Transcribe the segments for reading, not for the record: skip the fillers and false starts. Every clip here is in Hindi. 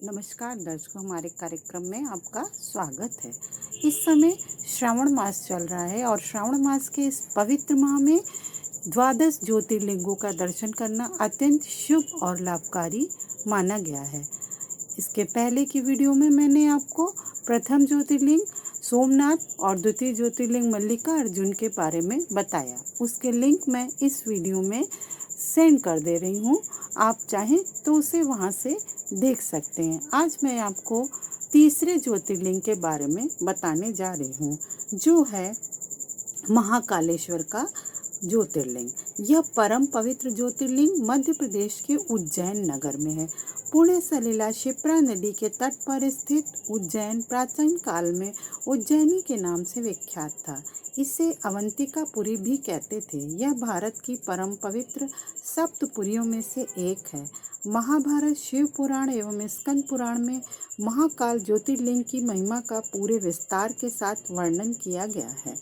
नमस्कार दर्शकों, हमारे कार्यक्रम में आपका स्वागत है। इस समय श्रावण मास चल रहा है और श्रावण मास के इस पवित्र माह में द्वादश ज्योतिर्लिंगों का दर्शन करना अत्यंत शुभ और लाभकारी माना गया है। इसके पहले की वीडियो में मैंने आपको प्रथम ज्योतिर्लिंग सोमनाथ और द्वितीय ज्योतिर्लिंग मल्लिकार्जुन के बारे में बताया। उसके लिंक मैं इस वीडियो में सेंड कर दे रही हूँ, आप चाहें तो उसे वहाँ से देख सकते हैं। आज मैं आपको तीसरे ज्योतिर्लिंग के बारे में बताने जा रही हूँ, जो है महाकालेश्वर का ज्योतिर्लिंग। यह परम पवित्र ज्योतिर्लिंग मध्य प्रदेश के उज्जैन नगर में है। पुण्य सलिला क्षिप्रा नदी के तट पर स्थित उज्जैन प्राचीन काल में उज्जैनी के नाम से विख्यात था। इसे अवंतिकापुरी भी कहते थे। यह भारत की परम पवित्र सप्तपुरियों में से एक है। महाभारत, शिव पुराण एवं स्कंद पुराण में महाकाल ज्योतिर्लिंग की महिमा का पूरे विस्तार के साथ वर्णन किया गया है।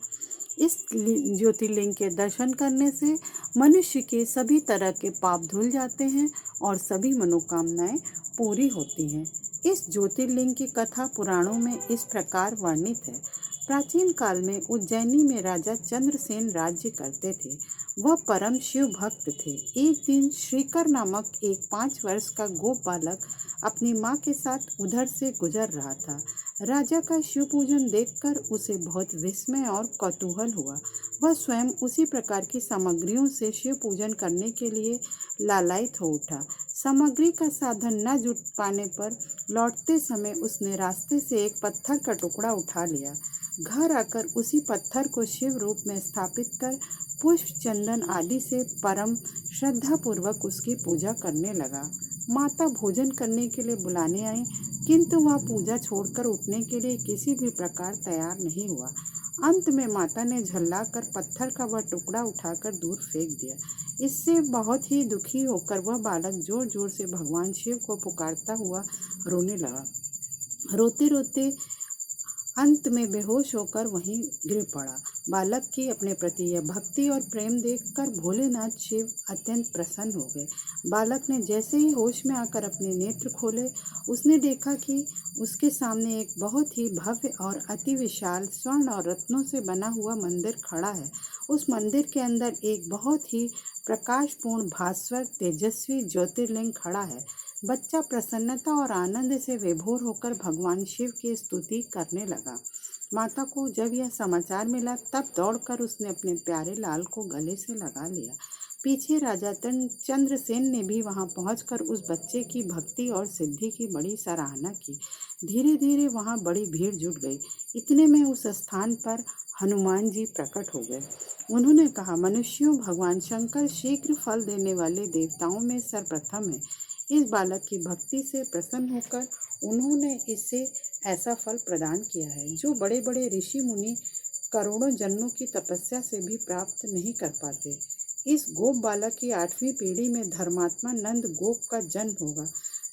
इस ज्योतिर्लिंग के दर्शन करने से मनुष्य के सभी तरह के पाप धुल जाते हैं और सभी मनोकामनाएं पूरी होती हैं। इस ज्योतिर्लिंग की कथा पुराणों में इस प्रकार वर्णित है। प्राचीन काल में उज्जैनी में राजा चंद्रसेन राज्य करते थे। वह परम शिव भक्त थे। एक दिन श्रीकर नामक एक 5 वर्ष का गोप बालक अपनी माँ के साथ उधर से गुजर रहा था। राजा का शिव पूजन देखकर उसे बहुत विस्मय और कौतूहल हुआ। वह स्वयं उसी प्रकार की सामग्रियों से शिव पूजन करने के लिए लालायित हो उठा। सामग्री का साधन न जुट पाने पर लौटते समय उसने रास्ते से एक पत्थर का टुकड़ा उठा लिया। घर आकर उसी पत्थर को शिव रूप में स्थापित कर पुष्प, चंदन आदि से परम श्रद्धापूर्वक उसकी पूजा करने लगा। माता भोजन करने के लिए बुलाने आई, किंतु वह पूजा छोड़कर उठने के लिए किसी भी प्रकार तैयार नहीं हुआ। अंत में माता ने झल्लाकर पत्थर का वह टुकड़ा उठाकर दूर फेंक दिया। इससे बहुत ही दुखी होकर वह बालक जोर जोर से भगवान शिव को पुकारता हुआ रोने लगा। रोते रोते अंत में बेहोश होकर वहीं गिर पड़ा। बालक की अपने प्रति यह भक्ति और प्रेम देखकर भोलेनाथ शिव अत्यंत प्रसन्न हो गए। बालक ने जैसे ही होश में आकर अपने नेत्र खोले, उसने देखा कि उसके सामने एक बहुत ही भव्य और अति विशाल स्वर्ण और रत्नों से बना हुआ मंदिर खड़ा है। उस मंदिर के अंदर एक बहुत ही प्रकाशपूर्ण भास्वर तेजस्वी ज्योतिर्लिंग खड़ा है। बच्चा प्रसन्नता और आनंद से विभोर होकर भगवान शिव की स्तुति करने लगा। माता को जब यह समाचार मिला, तब दौड़कर उसने अपने प्यारे लाल को गले से लगा लिया। पीछे राजा चंद्रसेन ने भी वहां पहुंचकर उस बच्चे की भक्ति और सिद्धि की बड़ी सराहना की। धीरे धीरे वहां बड़ी भीड़ जुट गई। इतने में उस स्थान पर हनुमान जी प्रकट हो गए। उन्होंने कहा, मनुष्यों, भगवान शंकर शीघ्र फल देने वाले देवताओं में सर्वप्रथम है। इस बालक की भक्ति से प्रसन्न होकर उन्होंने इसे ऐसा फल प्रदान किया है जो बड़े बड़े ऋषि मुनि करोड़ों जन्मों की तपस्या से भी प्राप्त नहीं कर पाते। इस गोप बालक की 8वीं पीढ़ी में धर्मात्मा नंद गोप का जन्म होगा।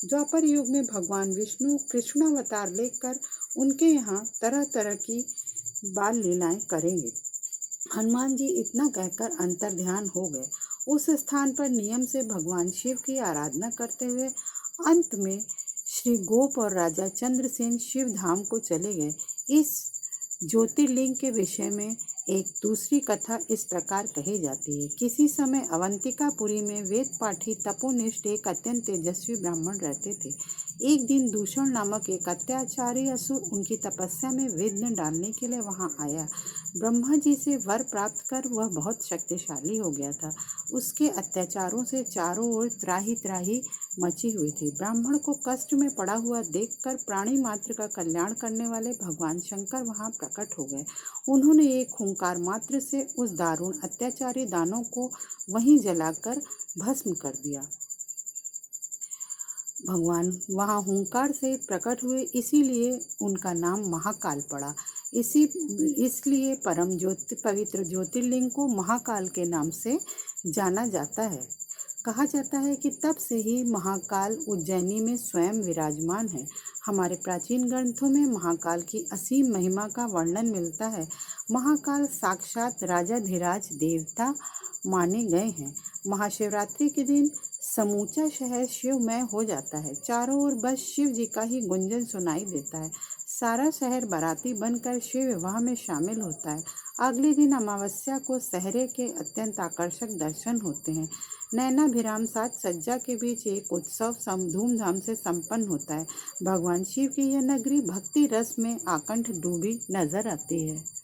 द्वापर युग में भगवान विष्णु कृष्णावतार लेकर उनके यहाँ तरह तरह की बाल लीलाएं करेंगे। हनुमान जी इतना कहकर अंतर्ध्यान हो गए। उस स्थान पर नियम से भगवान शिव की आराधना करते हुए अंत में श्री गोप और राजा चंद्रसेन शिव धाम को चले गए। इस ज्योतिर्लिंग के विषय में एक दूसरी कथा इस प्रकार कही जाती है। किसी समय अवंतिकापुरी में वेद पाठी तपोनिष्ठ एक अत्यंत तेजस्वी ब्राह्मण रहते थे। एक दिन दूषण नामक एक अत्याचारी असुर उनकी तपस्या में विघ्न डालने के लिए वहां आया। ब्रह्मा जी से वर प्राप्त कर वह बहुत शक्तिशाली हो गया था। उसके अत्याचारों से चारों ओर त्राही त्राही मची हुई थी। ब्राह्मण को कष्ट में पड़ा हुआ देखकर प्राणी मात्र का कल्याण करने वाले भगवान शंकर वहां प्रकट हो गए। उन्होंने एक हुंकार मात्र से उस दारुण अत्याचारी दानव को वहीं जलाकर भस्म कर दिया। भगवान वहाँ हुंकार से प्रकट हुए, इसीलिए उनका नाम महाकाल पड़ा। इसलिए परम पवित्र ज्योतिर्लिंग को महाकाल के नाम से जाना जाता है। कहा जाता है कि तब से ही महाकाल उज्जैनी में स्वयं विराजमान है। हमारे प्राचीन ग्रंथों में महाकाल की असीम महिमा का वर्णन मिलता है। महाकाल साक्षात राजाधिराज देवता माने गए हैं। महाशिवरात्रि के दिन समूचा शहर शिवमय हो जाता है। चारों ओर बस शिव जी का ही गुंजन सुनाई देता है। सारा शहर बाराती बनकर शिव विवाह में शामिल होता है। अगले दिन अमावस्या को सहरे के अत्यंत आकर्षक दर्शन होते हैं। नैनाभिराम साज सज्जा के बीच एक उत्सव धूमधाम से संपन्न होता है। भगवान शिव की यह नगरी भक्ति रस में आकंठ डूबी नजर आती है।